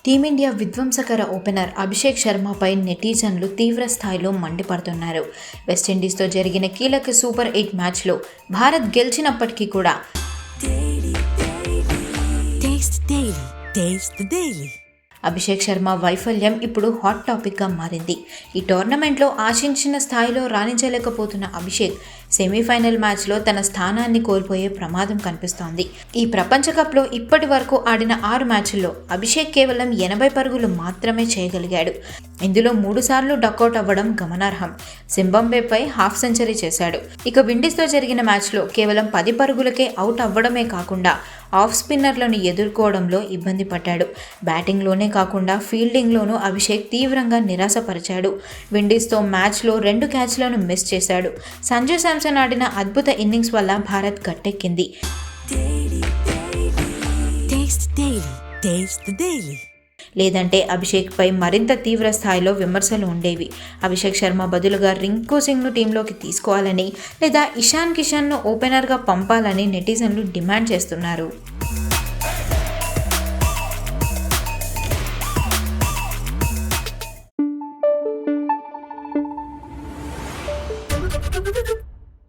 Team India విధ్వంసకర opener Abhishek శర్మపై నెటిజన్లు తీవ్ర స్థాయిలో మండిపడుతున్నారు. వెస్టిండీస్తో జరిగిన కీలక సూపర్ 8 మ్యాచ్లో భారత్ గెలిచినప్పటికీ కూడా అభిషేక్ శర్మ వైఫల్యం ఇప్పుడు హాట్ టాపిక్గా మారింది. ఈ టోర్నమెంట్లో ఆశించిన స్థాయిలో రాణించలేకపోతున్న అభిషేక్ సెమీఫైనల్ మ్యాచ్లో తన స్థానాన్ని కోల్పోయే ప్రమాదం కనిపిస్తోంది. ఈ ప్రపంచ కప్లో ఇప్పటి వరకు ఆడిన 6 మ్యాచ్ల్లో అభిషేక్ కేవలం 80 పరుగులు మాత్రమే చేయగలిగాడు. ఇందులో 3 సార్లు డకౌట్ అవ్వడం గమనార్హం. జింబాబ్వేపై హాఫ్ సెంచరీ చేశాడు. ఇక విండీస్తో జరిగిన మ్యాచ్లో కేవలం 10 పరుగులకే అవుట్ అవ్వడమే కాకుండా ఆఫ్ స్పిన్నర్లను ఎదుర్కోవడంలో ఇబ్బంది పడ్డాడు. బ్యాటింగ్లోనే కాకుండా ఫీల్డింగ్లోనూ అభిషేక్ తీవ్రంగా నిరాశపరిచాడు. విండీస్తో మ్యాచ్లో 2 క్యాచ్లను మిస్ చేశాడు. సంజు శాంసన్ ఆడిన అద్భుత ఇన్నింగ్స్ వల్ల భారత్ గట్టెక్కింది. లేదంటే అభిషేక్పై మరింత తీవ్ర స్థాయిలో విమర్శలు ఉండేవి. అభిషేక్ శర్మ బదులుగా రింకు సింగ్ను టీంలోకి తీసుకోవాలని లేదా ఇషాన్ కిషన్ను ఓపెనర్గా పంపాలని నెటిజన్లు డిమాండ్ చేస్తున్నారు.